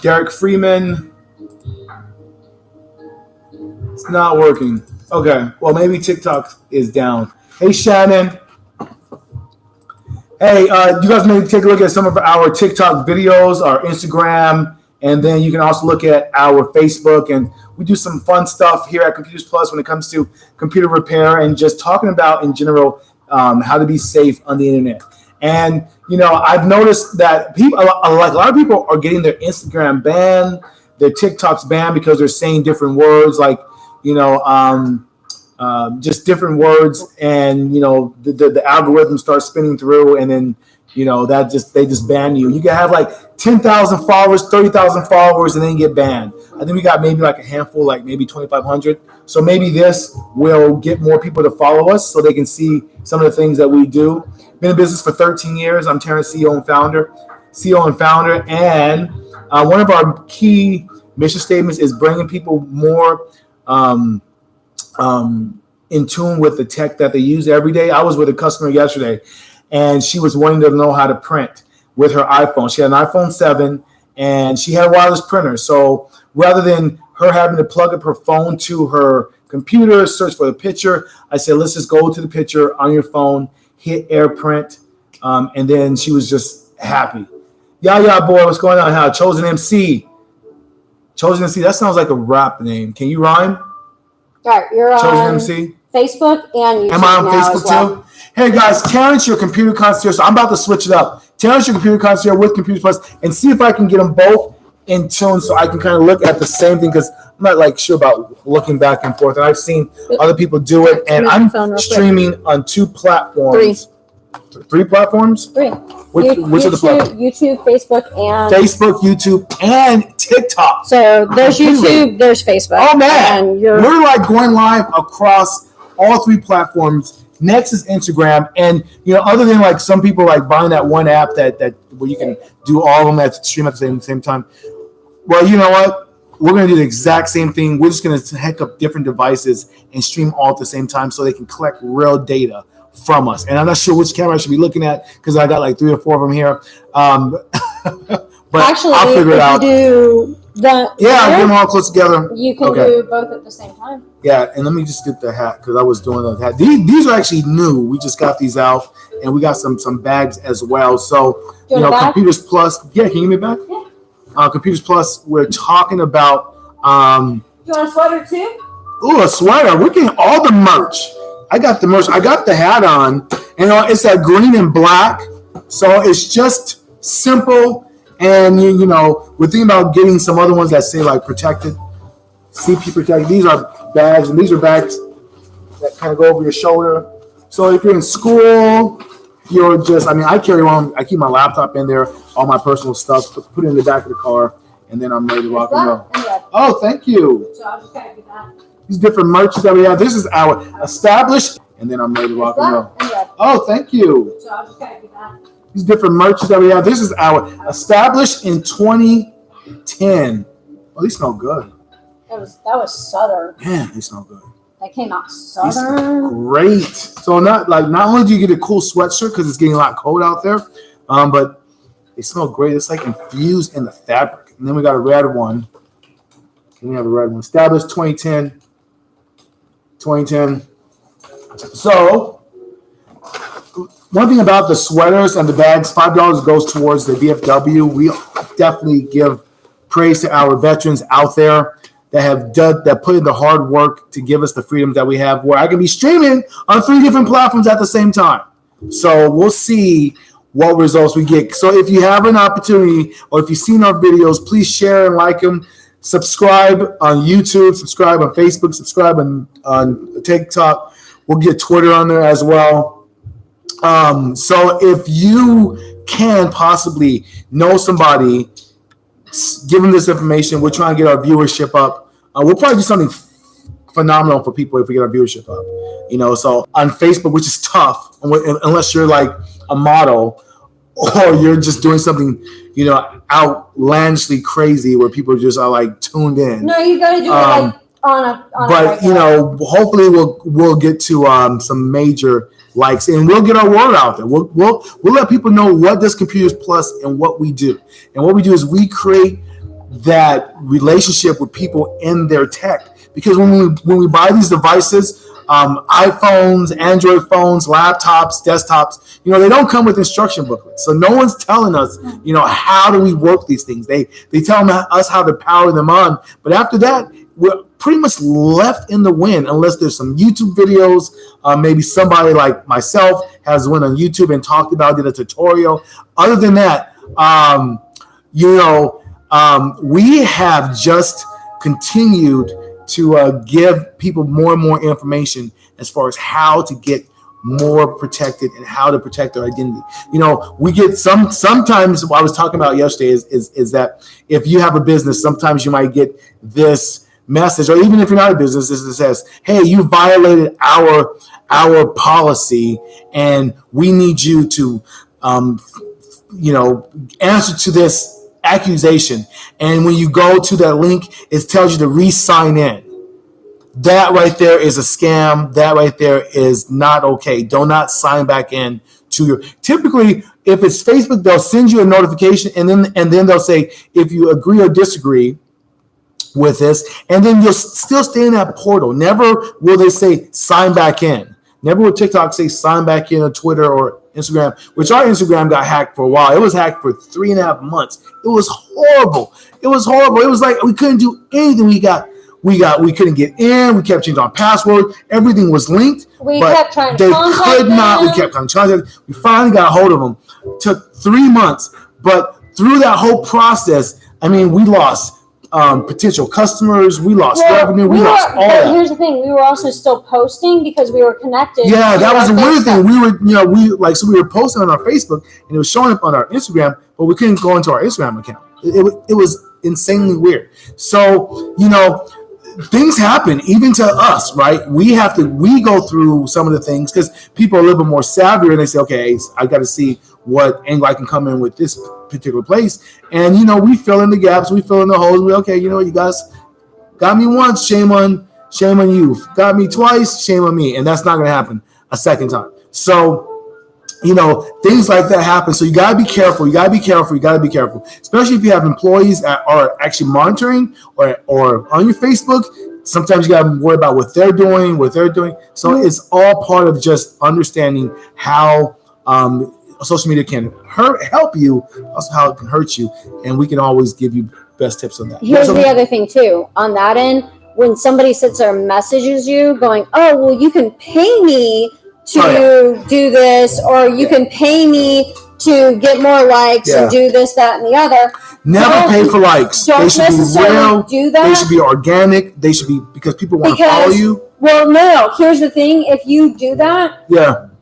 Derek Freeman. It's not working. Okay. Well, maybe TikTok is down. Hey, Shannon. Hey, you guys may take a look at some of our TikTok videos, our Instagram, and then you can also look at our Facebook. And we do some fun stuff here at Computers Plus when it comes to computer repair and just talking about, in general, how to be safe on the internet. And, I've noticed that people, like a lot of people are getting their Instagram banned, their TikToks banned because they're saying different words, like, just different words, and the algorithm starts spinning through, and then they just ban you. You can have like 10,000 followers, 30,000 followers, and then get banned. I think we got maybe like a handful, like maybe 2,500. So maybe this will get more people to follow us so they can see some of the things that we do. Been in business for 13 years. I'm Terrence, CEO and founder. And one of our key mission statements is bringing people more in tune with the tech that they use every day. I was with a customer yesterday, and she was wanting to know how to print with her iPhone. She had an iPhone 7, and she had a wireless printer. So rather than her having to plug up her phone to her computer, search for the picture, I said, let's just go to the picture on your phone, hit AirPrint, and then she was just happy. Yeah, boy, what's going on? How Chosen MC? Chosen MC, that sounds like a rap name. Can you rhyme? All right, you're on MC? Facebook and YouTube. Am I on now Facebook as well. too? Hey guys, Terrence, your computer concierge. So I'm about to switch it up. Terrence, your computer concierge with Computers Plus, and see if I can get them both in tune so I can kind of look at the same thing, because I'm not like sure about looking back and forth. And I've seen other people do it, and I'm streaming on 2 platforms. Three platforms? 3. Which are the platforms? YouTube, YouTube, and TikTok. So there's YouTube, there's Facebook. Oh man, and we're like going live across all 3 platforms. Next is Instagram, and other than like some people like buying that one app that where you can do all of them at stream at the same time. Well, you know what? We're gonna do the exact same thing. We're just gonna hook up different devices and stream all at the same time so they can collect real data from us. And I'm not sure which camera I should be looking at because I got like 3 or 4 of them here. But actually, I'll figure it out. Do that. Yeah, I'll get them all close together. You can do both at the same time. Yeah, and let me just get the hat because I was doing the hat. These are actually new. We just got these out, and we got some bags as well. So Computers Plus. Yeah, can you give me a bag? Yeah. Computers Plus. We're talking about. You want a sweater too? Ooh, a sweater. We're getting all the merch. I got the merch. I got the hat on, and it's that green and black. So it's just simple. And we're thinking about getting some other ones that say like protected, CP protected. These are bags, and these are bags that kind of go over your shoulder. So if you're in school, you're just, I carry one. I keep my laptop in there, all my personal stuff, put it in the back of the car, and then I'm ready to rock and roll. Oh, thank you. So I'll just kind of do that. These different merches that we have. This is our established, and then I'm ready to rock and roll. Oh, thank you. So I'll just kind of do that. These different merches that we have. This is our established in 2010. Oh, these smell good. That was Southern. Man, they smell good. That came out Southern. Great. So not only do you get a cool sweatshirt because it's getting a lot cold out there, but they smell great. It's like infused in the fabric. And then we got a red one. And we have a red one. Established 2010. 2010. So one thing about the sweaters and the bags, $5 goes towards the VFW. We definitely give praise to our veterans out there that put in the hard work to give us the freedoms that we have, where I can be streaming on 3 different platforms at the same time. So we'll see what results we get. So if you have an opportunity, or if you've seen our videos, please share and like them. Subscribe on YouTube, subscribe on Facebook, subscribe on TikTok. We'll get Twitter on there as well. So if you can possibly know somebody, give them this information. We're trying to get our viewership up. We'll probably do something phenomenal for people if we get our viewership up. So on Facebook, which is tough, unless you're like a model or you're just doing something, outlandishly crazy where people just are like tuned in. No, you got to do it like on a. But hopefully we'll get to some major likes, and we'll get our word out there. We'll let people know what does Computers Plus and what we do. And what we do is we create that relationship with people in their tech. Because when we buy these devices, iPhones, Android phones, laptops, desktops, they don't come with instruction booklets. So no one's telling us, how do we work these things? They tell us how to power them on. But after that, we're pretty much left in the wind unless there's some YouTube videos. Maybe somebody like myself has went on YouTube and talked about, did a tutorial. Other than that, we have just continued to give people more and more information as far as how to get more protected and how to protect their identity. We get sometimes what I was talking about yesterday is that if you have a business, sometimes you might get this message, or even if you're not a business, it says, hey, you violated our policy and we need you to answer to this accusation. And when you go to that link, it tells you to re-sign in. That right there is a scam. That right there is not okay. Do not sign back in to your. Typically, if it's Facebook, they'll send you a notification, and then they'll say if you agree or disagree with this, and then you'll still stay in that portal. Never will they say sign back in. Never will TikTok say sign back in, or Twitter or Instagram, which our Instagram got hacked for a while. It was hacked for 3.5 months. It was horrible. It was like we couldn't do anything. We couldn't get in. We kept changing our password. Everything was linked. We kept trying to contact them. We kept trying to contact them. We finally got a hold of them. It took 3 months, but through that whole process, we lost potential customers, we lost revenue, we lost all that. Here's the thing: we were also still posting because we were connected. Yeah, that was the weird thing. We were posting on our Facebook, and it was showing up on our Instagram, but we couldn't go into our Instagram account. It was insanely weird. So things happen even to us, right? We go through some of the things because people are a little bit more savvy, and they say, okay, I got to see what angle I can come in with this particular place. And, we fill in the gaps, we fill in the holes. You guys got me once, shame on you. Got me twice, shame on me. And that's not going to happen a second time. So, things like that happen. So you got to be careful. Especially if you have employees that are actually monitoring or on your Facebook. Sometimes you got to worry about what they're doing. So it's all part of just understanding how social media can help you, also how it can hurt you. And we can always give you best tips on that. Here's the other thing too. On that end, when somebody sits there and messages you going, oh, well, you can pay me to do this, or you can pay me to get more likes and do this, that, and the other. Never pay for likes. Don't necessarily do that. They should be organic. They should be because people want to follow you. Well, no. Here's the thing: if you do that,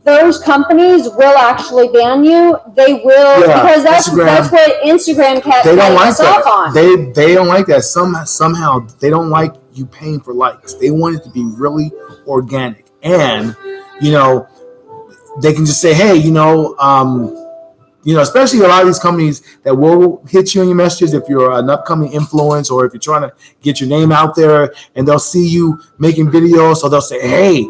those companies will actually ban you. They will because that's what Instagram kept us off on. They don't like that. Somehow they don't like you paying for likes. They want it to be really organic, and they can just say, hey, especially a lot of these companies that will hit you in your messages if you're an upcoming influencer or if you're trying to get your name out there, and they'll see you making videos. So they'll say, hey,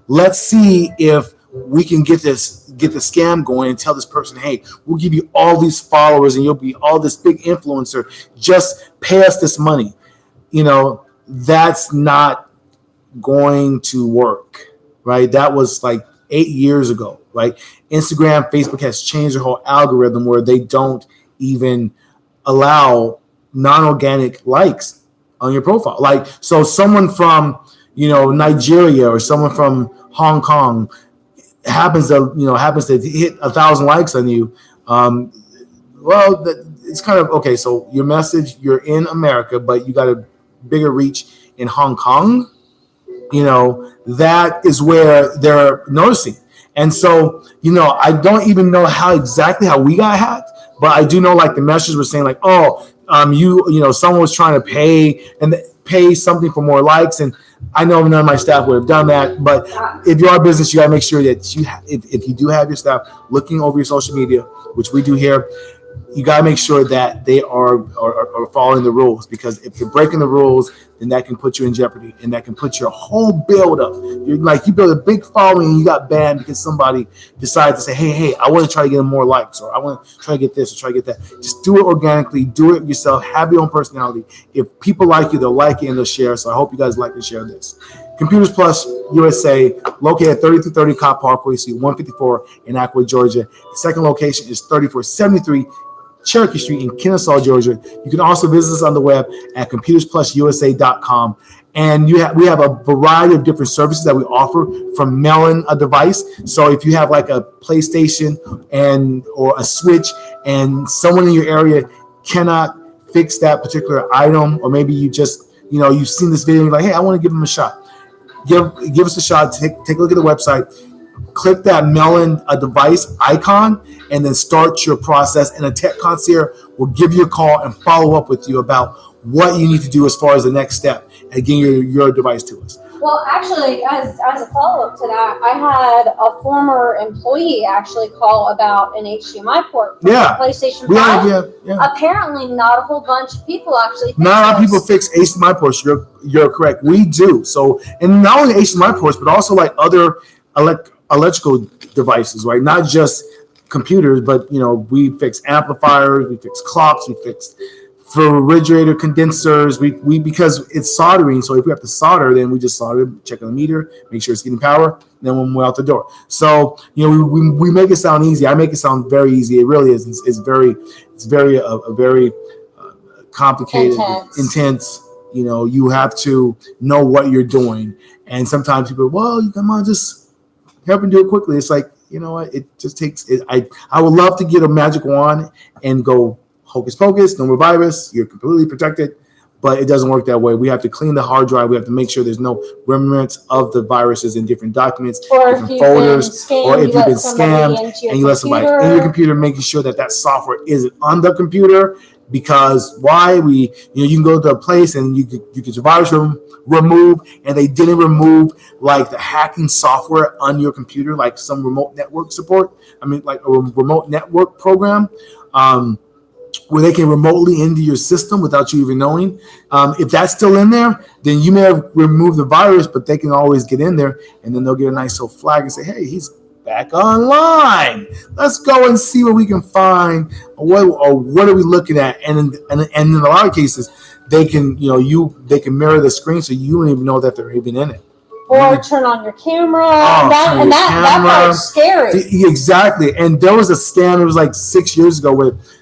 let's see if we can get the scam going and tell this person, hey, we'll give you all these followers and you'll be all this big influencer. Just pay us this money. That's not going to work, right? That was like 8 years ago, right? Instagram, Facebook has changed their whole algorithm where they don't even allow non-organic likes on your profile. Like, so someone from, Nigeria or someone from Hong Kong happens to hit 1,000 likes on you. It's kind of, okay, so your message, you're in America, but you got a bigger reach in Hong Kong. That is where they're noticing. And so, I don't even know how we got hacked, but I do know like the messages were saying like, someone was trying to pay something for more likes. And I know none of my staff would have done that, but if you are a business, you got to make sure that if you do have your staff looking over your social media, which we do here, you got to make sure that they are following the rules, because if you're breaking the rules, then that can put you in jeopardy, and that can put your whole build up. You build a big following and you got banned because somebody decided to say, hey, I want to try to get more likes, or I want to try to get this or try to get that. Just do it organically, do it yourself, have your own personality. If people like you, they'll like it and they'll share. So I hope you guys like and share this. Computers Plus USA, located at 3330 Cobb Parkway, Suite 154 in Acworth, Georgia. The second location is 3473 Cherokee Street in Kennesaw, Georgia. You can also visit us on the web at computersplususa.com. And we have a variety of different services that we offer, from mailing a device. So if you have like a PlayStation or a Switch, and someone in your area cannot fix that particular item, or maybe you just, you've seen this video and you're like, hey, I want to give them a shot. Give us a shot. Take a look at the website. Click that mail in a device icon, and then start your process. And a tech concierge will give you a call and follow up with you about what you need to do as far as the next step and getting your device to us. Well, actually, as a follow-up to that, I had a former employee actually call about an HDMI port for the PlayStation 5. Yeah. Apparently, not a whole bunch of people actually fix Not a lot of people fix HDMI ports. You're correct. We do. So, and not only HDMI ports, but also like other electrical devices, right? Not just computers, but we fix amplifiers, we fix clocks, we fix for refrigerator condensers. We because it's soldering, so if we have to solder, then we just solder, check on the meter, make sure it's getting power, then when we're out the door. So we make it sound easy. I make it sound very easy. It really is. It's very complicated, intense. You have to know what you're doing, and sometimes people, well, you come on, just help and do it quickly. It's like, what? It just takes it. I would love to get a magic wand and go hocus pocus, no more virus, you're completely protected, but it doesn't work that way. We have to clean the hard drive. We have to make sure there's no remnants of the viruses in different documents, or different folders, or if you've been scammed and you let somebody in your computer, making sure that software isn't on the computer. Because why? You can go to a place and you get your virus removed, and they didn't remove like the hacking software on your computer, like some remote network support. Like a remote network program. Where they can remotely into your system without you even knowing. If that's still in there, then you may have removed the virus, but they can always get in there, and then they'll get a nice little flag and say, hey, he's back online. Let's go and see what we can find. What are we looking at? And in a lot of cases, they can they can mirror the screen, so you don't even know that they're even in it. Or turn on your camera. That part's scary. Exactly. And there was a scam. It was like 6 years ago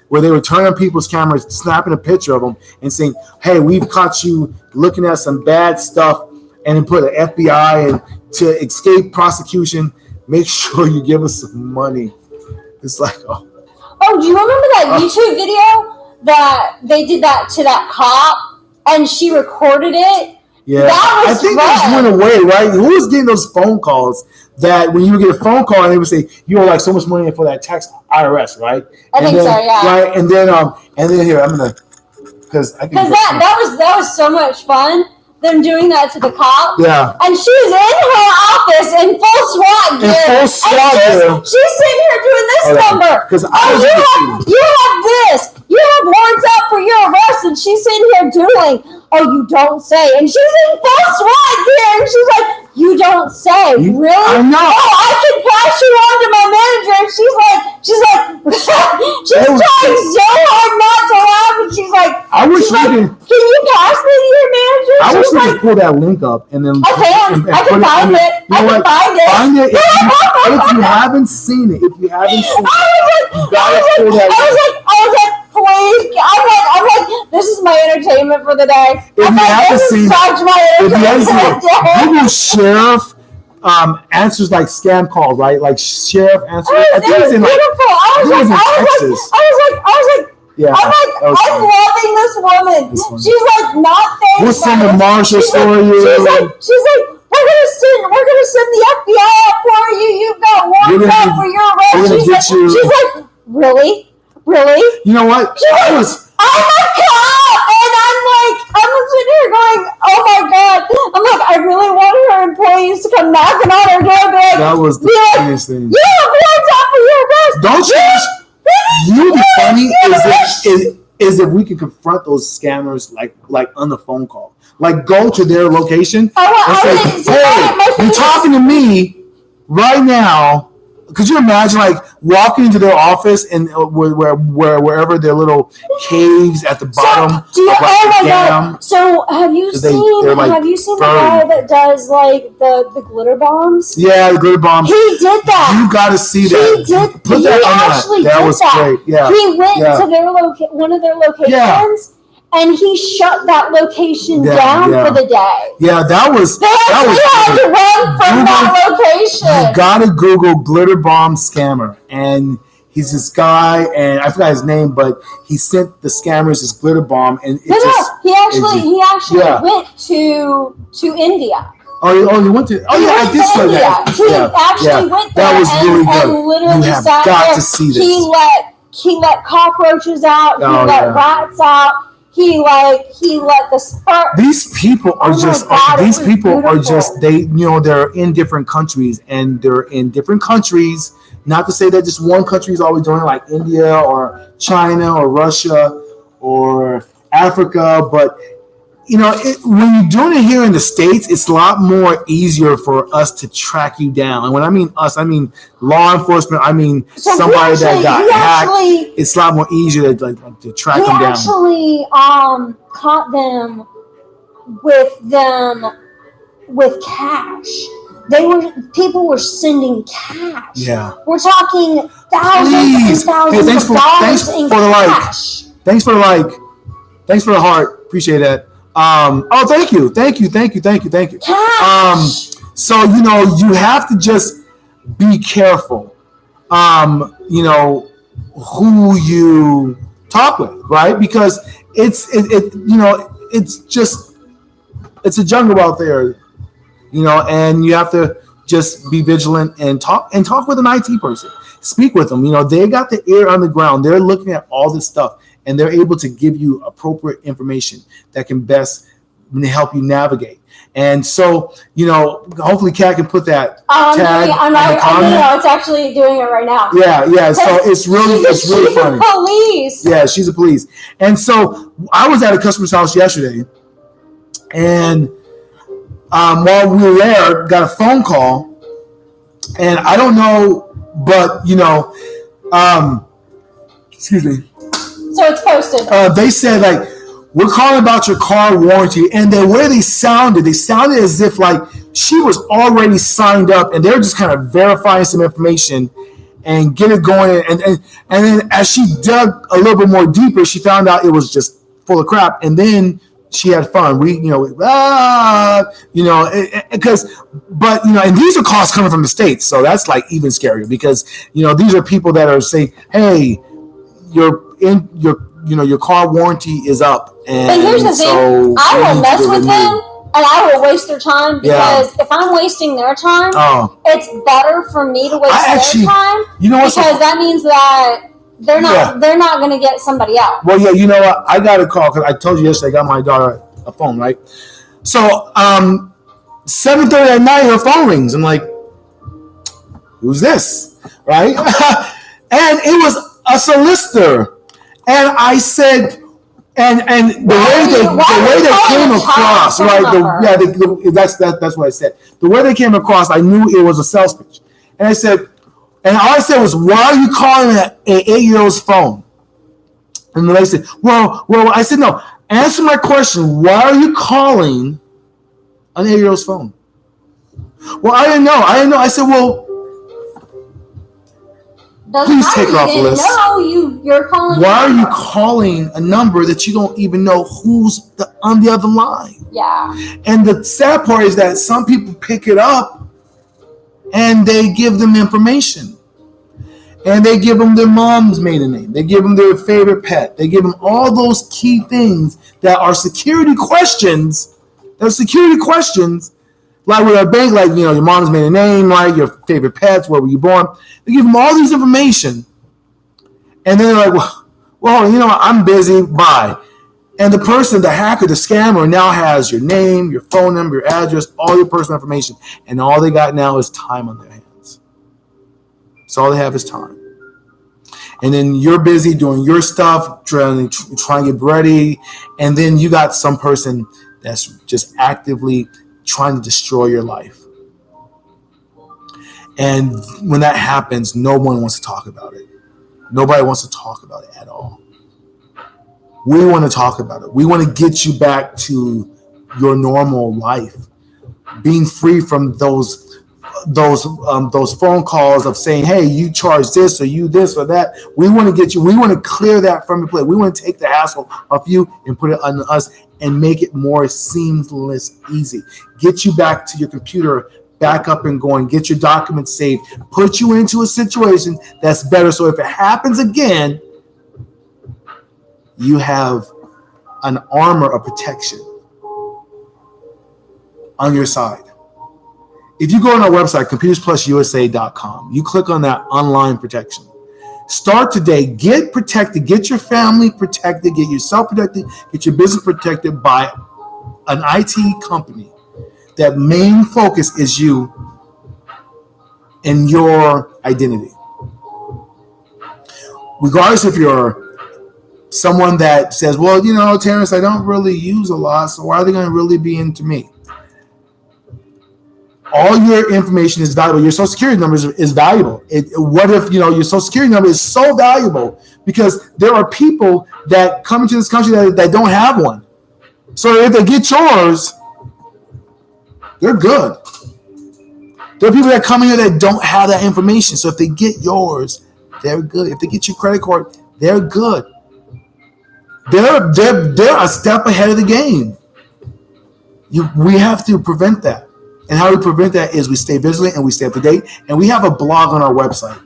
where they were turning on people's cameras, snapping a picture of them, and saying, "Hey, we've caught you looking at some bad stuff," and then put an FBI and to escape prosecution. Make sure you give us some money. It's like, oh. Oh, do you remember that YouTube video that they did that to that cop, and she recorded it? Yeah, I think that went away, right? Who was getting those phone calls that when you would get a phone call and they would say you owe like so much money for that tax IRS, right? I think so, yeah. Right, and then here I'm gonna because that was so much fun. Them doing that to the cop. Yeah. And she's in her office in full SWAT gear. She's sitting here doing this number. You have this. You have warrants out for your arrest, and she's sitting here doing. Oh, you don't say. And she's in full SWAT gear, and she's like, you don't say. Really? I know. Oh, I can pass you on to my manager. And she's like, she's trying so hard not to laugh, and she's like, can you pass me to your manager? I wish we could pull that link up and then I can find it. Find it. If you haven't seen it, you gotta pull that link. I was like, please. I'm like, this is my entertainment for the day. If you haven't seen it, Google sheriff answers like scam call, right? Like sheriff answers. It was beautiful. I was like, yeah, I'm loving this woman. She's like, not thanks. We'll send the marshal for you. She's like, we're gonna send the FBI out for you. You've got warrants out for your arrest. She's like, really? You know what? I'm a cop, and I'm sitting here going, oh my god. I'm like, I really want her employees to come knocking on her door and be like, that was the funniest thing. You have warrants out for your arrest. Don't you? You know what's funny is if we could confront those scammers like on the phone call, like go to their location and say, "Hey, you're talking to me right now." Could you imagine like walking into their office and wherever their little caves at the bottom of like the dam? So have you seen the guy that does like the glitter bombs? Yeah, the glitter bombs. He did that. You got to see that. He did. Put that on actually that. That did was that. great. Yeah. He went to their one of their locations. And he shut that location down for the day. Yeah, that was. They actually had to run from that location. You gotta Google glitter bomb scammer, and he's this guy, and I forgot his name, but he sent the scammers this glitter bomb, and he actually went to India. Oh, you went to? Oh, yeah, I did say that. He actually went there. That was really good. And literally you have got to see this. He let cockroaches out. He let rats out. He let the spark. These people are they're in different countries, and they're in different countries. Not to say that just one country is always doing it, like India or China or Russia or Africa, but when you're doing it here in the States, it's a lot more easier for us to track you down. And when I mean us, I mean law enforcement. I mean somebody that got hacked. It's a lot more easier to track them down. We actually caught them with cash. People were sending cash. Yeah, we're talking thousands and thousands of dollars in cash. Thanks for the like. Thanks for the heart. Appreciate that. Thank you. So you have to just be careful. Who you talk with, right? Because it's a jungle out there, and you have to just be vigilant and talk with an IT person. Speak with them. They got the ear on the ground. They're looking at all this stuff, and they're able to give you appropriate information that can best help you navigate. And so, hopefully Kat can put that tag in the comment. It's actually doing it right now. Yeah. So it's really funny. She's a police. Yeah, she's a police. And so I was at a customer's house yesterday, and while we were there, got a phone call, and I don't know, but excuse me. So it's posted. They said we're calling about your car warranty, and the way they sounded as if she was already signed up, and they were just kind of verifying some information and get it going. And then as she dug a little bit more deeper, she found out it was just full of crap. And then she had fun. And these are calls coming from the States, so that's even scarier because these are people that are saying, hey, your car warranty is up. But here's the thing, I will mess with them and I will waste their time because if I'm wasting their time, it's better for me to waste their time because that means that they're not going to get somebody else. Well, yeah, you know what? I got a call because I told you yesterday I got my daughter a phone, right? So 7:30 at night, her phone rings. I'm like, who's this? Right? And it was a solicitor. And I said, and the way they came across, right? That's what I said. The way they came across, I knew it was a sales pitch. And I said, and all I said was, why are you calling an 8-year-old's phone? And the lady said, well, I said, no, answer my question. Why are you calling an 8-year-old's phone? Well, I didn't know. I said, well, please take her off the list. You're calling. Why are you calling a number that you don't even know who's on the other line? Yeah. And the sad part is that some people pick it up and they give them information. And they give them their mom's maiden name. They give them their favorite pet. They give them all those key things that are security questions. Like with a bank, your mom's maiden name, your favorite pets, where were you born? They give them all these information. And then they're like, well, I'm busy, bye. And the person, the hacker, the scammer now has your name, your phone number, your address, all your personal information. And all they got now is time on their hands. So all they have is time. And then you're busy doing your stuff, trying to get ready, and then you got some person that's just actively trying to destroy your life. And when that happens, no one wants to talk about it. Nobody wants to talk about it at all. We want to talk about it. We want to get you back to your normal life, being free from those phone calls of saying, "Hey, you charge this or you this or that." We want to get you. We want to clear that from your plate. We want to take the hassle off you and put it on us and make it more seamless, easy. Get you back to your computer, back up and going. Get your documents saved. Put you into a situation that's better. So if it happens again, you have an armor of protection on your side. If you go on our website, computersplususa.com, you click on that online protection. Start today. Get protected. Get your family protected. Get yourself protected. Get your business protected by an IT company that main focus is you and your identity. Regardless if you're someone that says, "Well, Terrence, I don't really use a lot, so why are they going to really be into me?" All your information is valuable. Your social security number is valuable. What if your social security number is so valuable because there are people that come into this country that don't have one. So if they get yours, they're good. There are people that come in here that don't have that information. So if they get yours, they're good. If they get your credit card, they're good. They're a step ahead of the game. We have to prevent that. And how we prevent that is we stay vigilant and we stay up to date. And we have a blog on our website,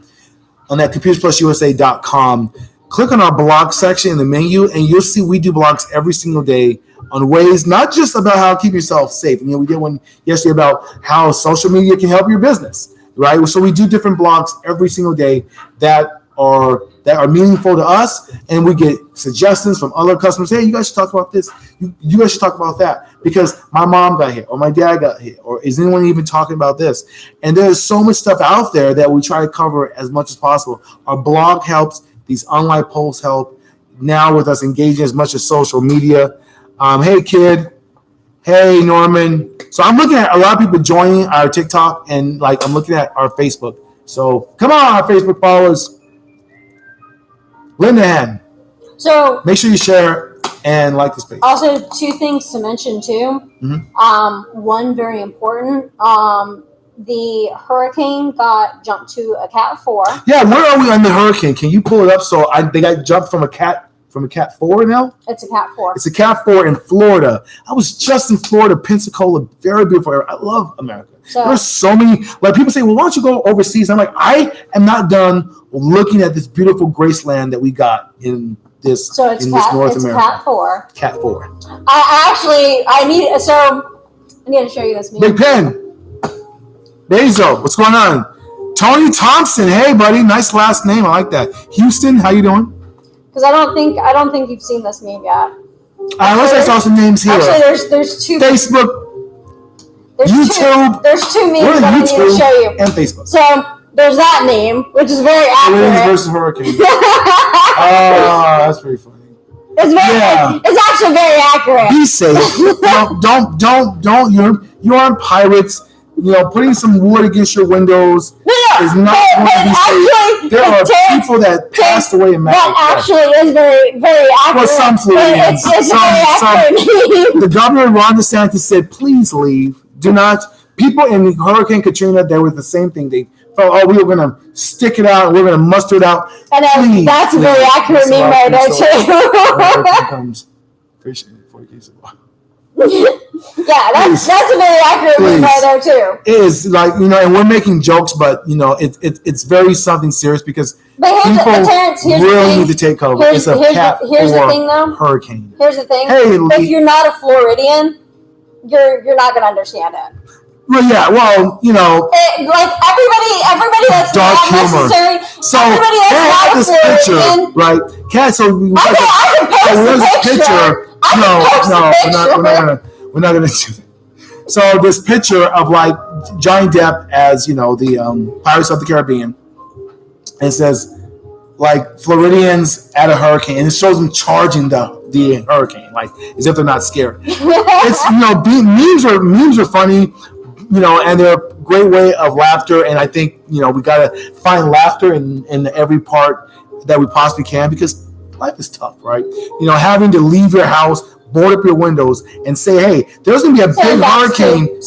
on that computersplususa.com. Click on our blog section in the menu, and you'll see we do blogs every single day on ways, not just about how to keep yourself safe. We did one yesterday about how social media can help your business, right? So we do different blogs every single day that are meaningful to us, and we get suggestions from other customers. Hey, you guys should talk about this. You guys should talk about that because my mom got hit or my dad got hit, or is anyone even talking about this? And there's so much stuff out there that we try to cover as much as possible. Our blog helps. These online posts help. Now with us engaging as much as social media. Hey, kid. Hey, Norman. So I'm looking at a lot of people joining our TikTok, and I'm looking at our Facebook. So come on, our Facebook followers. Linda, so make sure you share and like this page. Also, two things to mention too. Mm-hmm. One very important. The hurricane got jumped to a Cat 4. Yeah, where are we on the hurricane? Can you pull it up? So they got jumped from a Cat 4 now? It's a Cat 4. It's a Cat 4 in Florida. I was just in Florida, Pensacola, very beautiful area. I love America. There's so many, people say, well, why don't you go overseas? I'm like, I am not done looking at this beautiful Graceland that we got in this, North America. Cat 4. Cat 4. I need to show you this. Big Pen. Bezo, what's going on? Tony Thompson, hey buddy, nice last name. I like that. Houston, how you doing? Because I don't think you've seen this meme yet. Unless I saw some names here. Actually, there's two. Facebook. YouTube. There's two memes that I need to show you. And Facebook. So there's that meme, which is very accurate. Winds versus hurricane. Oh, that's pretty funny. It's actually very accurate. Be safe. Don't. You're on Pirates. Putting some wood against your windows is not going to be safe. There are people that passed away in Mexico. That actually is very, very accurate. Well, some Floridians. The governor, Ron DeSantis, said, please leave. Do not. People in Hurricane Katrina, they were the same thing. They felt, we were going to stick it out. We're going to muster it out. And that's a very accurate meme right there, too. Yeah, that's a very accurate meme right there too. It is and we're making jokes, but it's very something serious because people really need to take cover. It's a Cat 4 hurricane. Here's the thing. Hey, if you're not a Floridian, you're not going to understand it. Well, yeah, everybody that's dark not humor. Necessary. So everybody that's this picture, right? Cat. So I can post the picture. We're not gonna do that. So this picture of Johnny Depp as the Pirates of the Caribbean, and it says like Floridians at a hurricane, and it shows them charging the hurricane, like as if they're not scared. It's memes are funny, and they're a great way of laughter. And I think we gotta find laughter in every part that we possibly can, because life is tough, right? Having to leave your house, board up your windows, and say, hey, there's gonna be a big hurricane,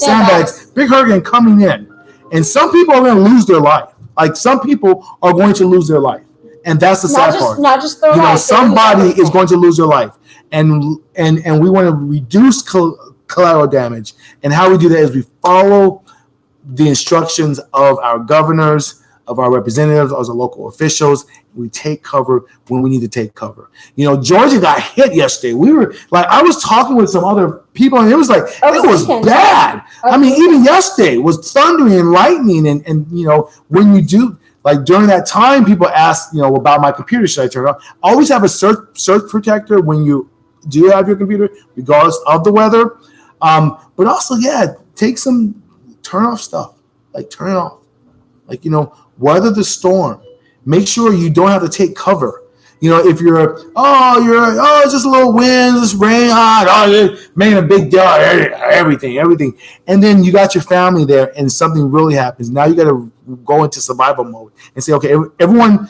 big hurricane coming in, and some people are gonna lose their life. Like some people are going to lose their life. And that's the sad part. Not just their life. Somebody is going to lose their life, and we want to reduce collateral damage. And how we do that is we follow the instructions of our governors, of our representatives, of our local officials. We take cover when we need to take cover. Georgia got hit yesterday. We were like, I was talking with some other people, and it was like it was bad. I mean, even yesterday was thundering and lightning, and when you do. Like during that time, people ask, about my computer. Should I turn it off? Always have a surge protector when you do have your computer, regardless of the weather. But also, turn off stuff. Like turn it off. Like, weather the storm. Make sure you don't have to take cover. If you're it's just a little wind, just rain, you're making a big deal out of everything. And then you got your family there and something really happens. Now you got to go into survival mode and say, okay, everyone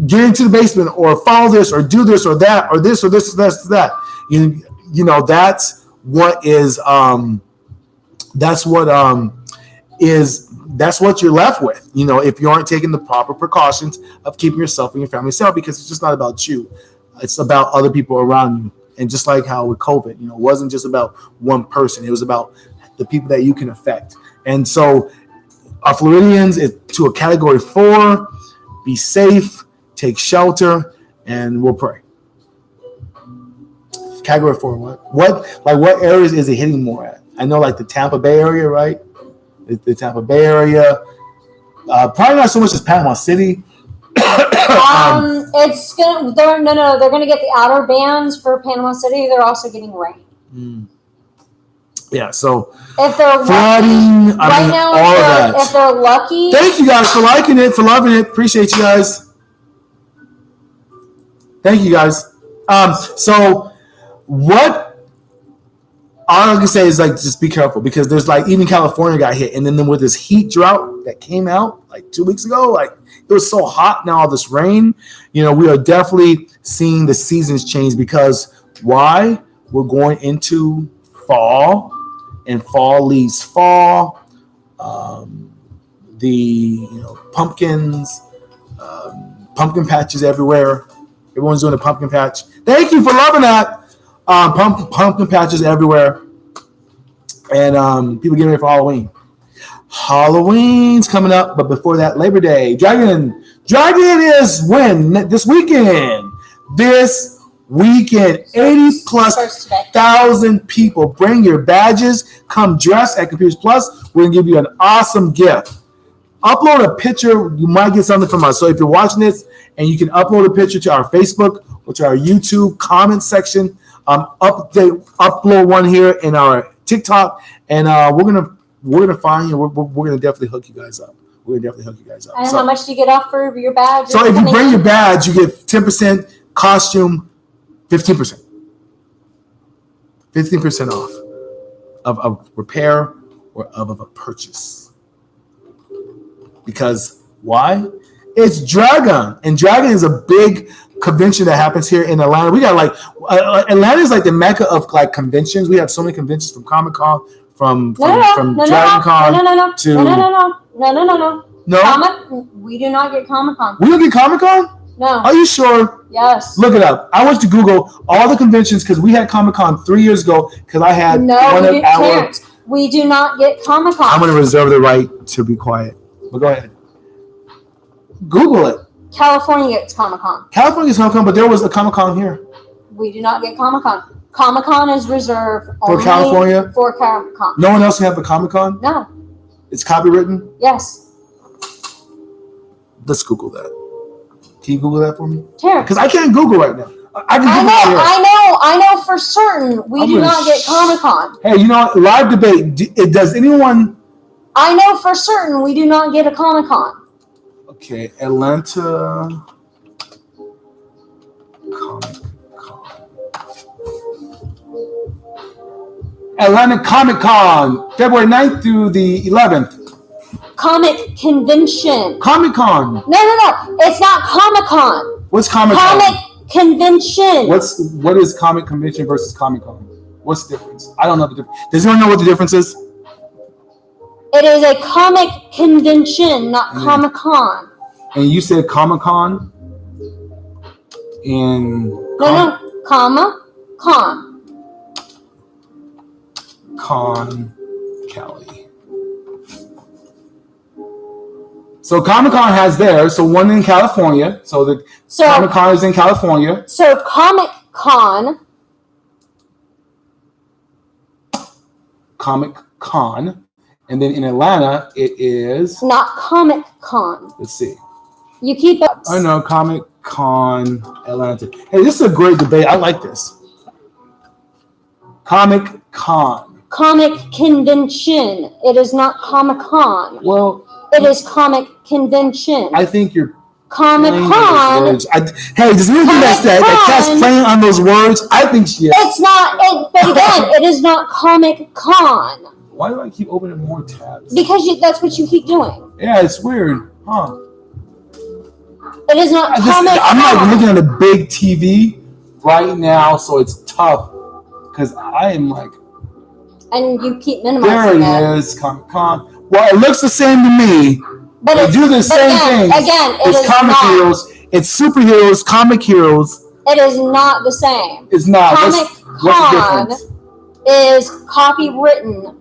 get into the basement or follow this or do this or that or this or this or that. That's what you're left with, if you aren't taking the proper precautions of keeping yourself and your family safe, because it's just not about you. It's about other people around you. And just like how with COVID, it wasn't just about one person. It was about the people that you can affect. And so our Floridians is to a category 4, be safe, take shelter, and we'll pray. Category 4, what areas is it hitting more at? I know like the Tampa Bay area, right? The Tampa Bay area, probably not so much as Panama City. It's gonna. They're gonna get the outer bands for Panama City. They're also getting rain. Yeah. So if they're flooding, all of that. If they're lucky. Thank you guys for liking it, for loving it. Appreciate you guys. Thank you guys. So what all I can say is just be careful, because there's even California got hit, and then with this heat drought that came out 2 weeks ago, it was so hot. Now all this rain, we are definitely seeing the seasons change, because why? We're going into fall, and fall leaves fall. The pumpkins, pumpkin patches everywhere. Everyone's doing a pumpkin patch. Thank you for loving that. Pumpkin patches everywhere, and people getting ready for Halloween. Halloween's coming up, but before that, Labor Day. Dragon is when? This weekend. 80,000 people. Bring your badges. Come dress at Computers Plus. We're gonna give you an awesome gift. Upload a picture. You might get something from us. So if you're watching this, and you can upload a picture to our Facebook or to our YouTube comment section. Upload one here in our TikTok, and we're gonna find you. We're gonna definitely hook you guys up. And how much do you get off for your badge? So if you bring your badge, you get 10%. Costume, 15%. 15% off of repair or of a purchase. Because why? It's Dragon, and Dragon is a big convention that happens here in Atlanta. We got Atlanta is the mecca of conventions. We have so many conventions, from Comic-Con, from Dragon Con to No. We do not get Comic-Con. We don't get Comic-Con? No. Are you sure? Yes. Look it up. I went to Google all the conventions, because we had Comic-Con 3 years ago, because I had we do not get Comic-Con. I'm going to reserve the right to be quiet. But go ahead. Google it. California gets Comic-Con. California gets Comic-Con, but there was a Comic-Con here. We do not get Comic-Con. Comic-Con is reserved for only California? For Comic-Con. No one else can have a Comic-Con? No. It's copywritten? Yes. Let's Google that. Can you Google that for me? Sure. Because I can't Google right now. I know for certain we do not get Comic-Con. Hey, live debate. Does anyone... I know for certain we do not get a Comic-Con. Okay, Atlanta Comic Con. Atlanta Comic Con, February 9th through the 11th. Comic convention. Comic Con. No. It's not Comic Con. What's Comic Con? Comic convention. What is Comic Convention versus Comic Con? What's the difference? I don't know the difference. Does anyone know what the difference is? It is a comic convention, not Comic Con. And you said Comic Con? No, Con. Con Cali. So Comic Con has theirs. So one in California. So Comic Con is in California. So Comic Con, and then in Atlanta it is not Comic Con. Let's see. You keep it. I know Comic Con Atlanta. Hey, this is a great debate. I like this. Comic Con. Comic convention. It is not Comic Con. Well, it is comic convention. I think you're Comic Con. Hey, does anyone think that Cat's playing on those words? I think she is. It's not. But again, it is not Comic Con. Why do I keep opening more tabs? Because that's what you keep doing. Yeah, it's weird, huh? It is not Comic Con. I'm like looking at a big TV right now, so it's tough because I am like. And you keep minimizing it. There it is, Comic Con. Well, it looks the same to me. But they do the same thing. Again, it's comic heroes. It's superheroes, comic heroes. It is not the same. It's not. Comic Con is copywritten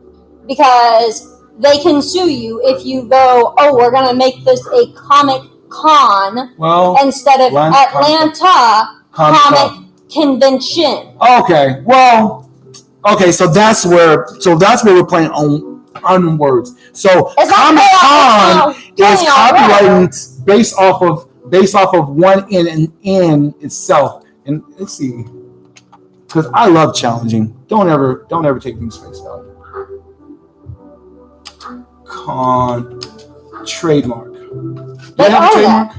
because they can sue you if you go, oh, we're going to make this a Comic Con instead of Atlanta Comic Convention. Okay. Well, okay. So that's where we're playing on words. So Comic Con is copywriting based off of one in itself. And let's see, because I love challenging. Don't ever take things face value. Con trademark. They have a trademark.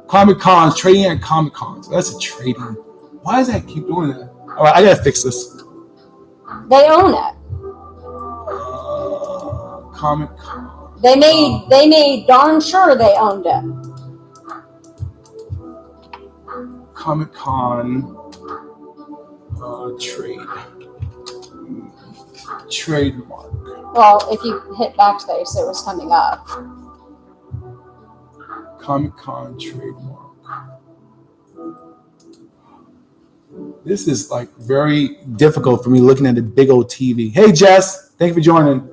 Comic Cons, trading at Comic Cons. That's a trading. Why does that keep doing that? All right, I gotta fix this. They own it. Comic Con. They made darn sure they owned it. Comic Con trademark. Well, if you hit backspace, it was coming up. Comic Con trademark. This is like very difficult for me looking at a big old TV. Hey Jess, thank you for joining.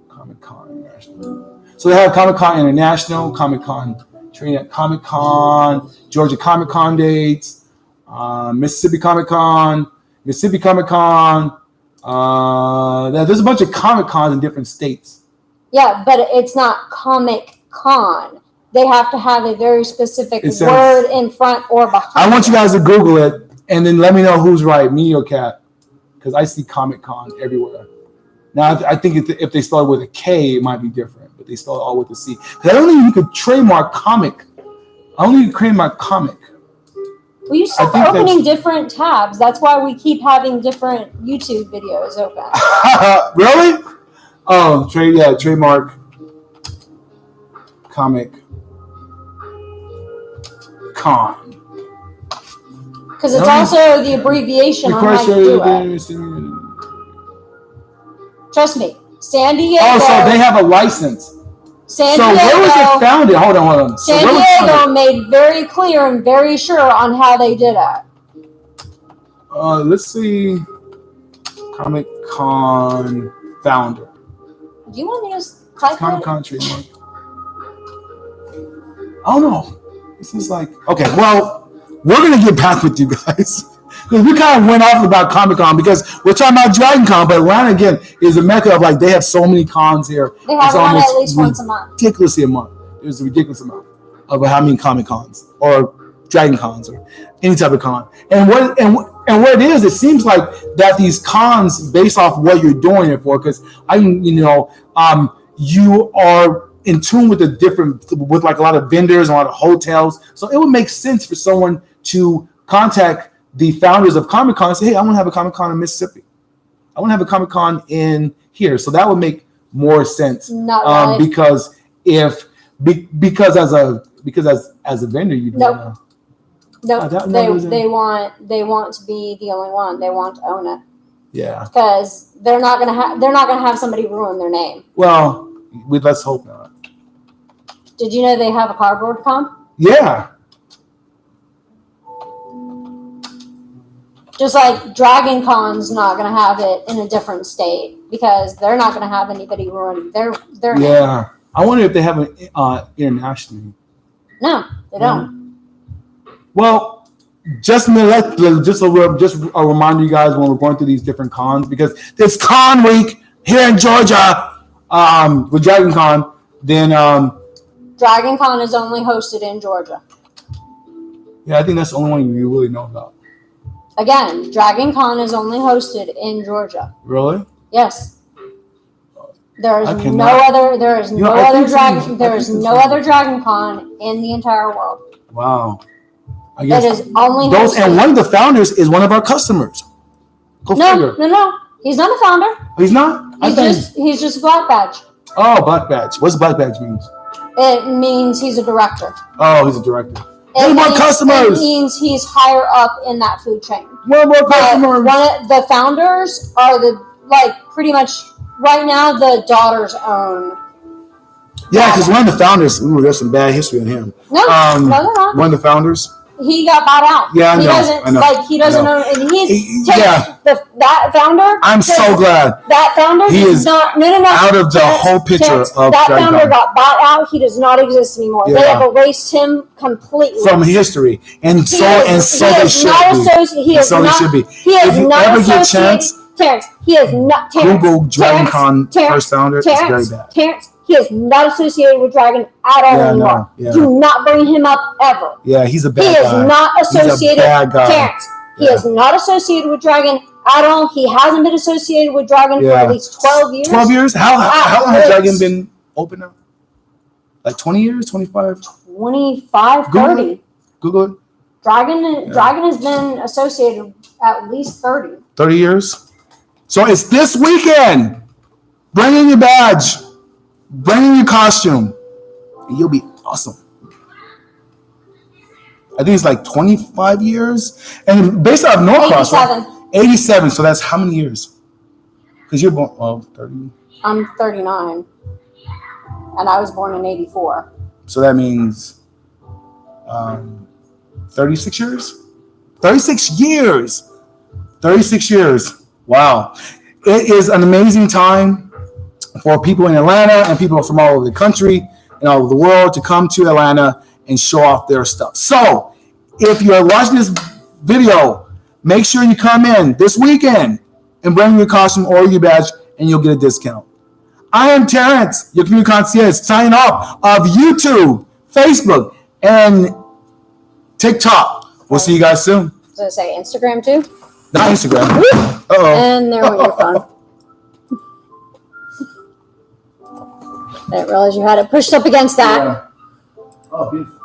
Comic Con International. So they have Comic Con International, Comic Con trading at Comic Con, Georgia Comic Con dates, Mississippi Comic Con. There's a bunch of Comic Cons in different states. Yeah, but it's not Comic Con. They have to have a very specific word in front or behind. I want you guys to Google it and then let me know who's right, me or Kat, because I see Comic Con everywhere. Now, I think if they start with a K, it might be different, but they start all with a C. Because I don't think you could trademark comic. I only could trademark comic. Well, you start opening different tabs. That's why we keep having different YouTube videos open. Really? Oh, trademark Comic Con. Because it's also the abbreviation on how you do it. Trust me, San Diego. Oh, so they have a license. San Diego, where was it founded? Hold on. San Diego made very clear and very sure on how they did it. Let's see. Comic Con founder. Do you want me to type Comic Con trademark? I don't know. This is like okay. Well, we're gonna get back with you guys because we kind of went off about Comic Con because we're talking about Dragon Con, but Atlanta again is a mecca of like they have so many cons here. They have one at least once a month. Ridiculously a month. There's a ridiculous amount of how many Comic Cons or Dragon Cons or any type of con. And what it is, it seems like that these cons based off what you're doing it for. Because you are in tune with with like a lot of vendors and a lot of hotels. So it would make sense for someone to contact the founders of Comic-Con and say, hey, I want to have a Comic-Con in Mississippi. I want to have a Comic-Con in here. So that would make more sense. Not really. Because as a vendor, you Nope. No, that they want to be the only one. They want to own it. Yeah. Because they're not gonna have somebody ruin their name. Well, let's hope not. Did you know they have a cardboard con? Yeah. Just like Dragon Con's not gonna have it in a different state because they're not gonna have anybody ruin their name. Yeah. I wonder if they have it internationally. No, they don't. Well, just a reminder, you guys, when we're going through these different cons, because it's Con Week here in Georgia with Dragon Con. Then Dragon Con is only hosted in Georgia. Yeah, I think that's the only one you really know about. Again, Dragon Con is only hosted in Georgia. Really? Yes. There is no other Dragon Con in the entire world. Wow. I guess it is only those, and one of the founders is one of our customers. No. He's not a founder. He's not? He's just a black badge. Oh, black badge. What's black badge means? It means he's a director. Oh, he's a director. It more customers. It means he's higher up in that food chain. More customers. The founders are pretty much right now the daughters own. Yeah, because one of the founders, there's some bad history on him. No. One of the founders. He got bought out. Yeah, I know. He doesn't own. And that founder. I'm so glad. That founder is not. No. Out of the whole picture of that founder got bought out. He does not exist anymore. Yeah. They have erased him completely from history, and so they should be. He is not associated. Terrence, he is not. Google Dragon Con first founder. It's very bad. Terrence, he is not associated with Dragon at all anymore. No, yeah. Do not bring him up ever. Yeah, he's a bad guy. He is not associated. He's a bad guy. Terrence, he is not associated with Dragon at all. He hasn't been associated with Dragon for at least 12 years. 12 years? How long has Dragon been open now? Like 20 years? 25? 25, 30. Google it. Dragon has been associated at least 30. 30 years? So it's this weekend. Bring in your badge. Bring in your costume. And you'll be awesome. I think it's like 25 years. And based out of Norcross, 87. Right? 87. So that's how many years? Because you're born, 30. I'm 39. And I was born in 84. So that means 36 years? 36 years. 36 years. Wow. It is an amazing time for people in Atlanta and people from all over the country and all over the world to come to Atlanta and show off their stuff. So if you're watching this video, make sure you come in this weekend and bring your costume or your badge and you'll get a discount. I am Terrence, your community concierge, signing off of YouTube, Facebook, and TikTok. We'll see you guys soon. Does it say Instagram too? Not Instagram. Uh-oh. And there went your phone. I didn't realize you had it pushed up against that. Yeah. Oh, beautiful.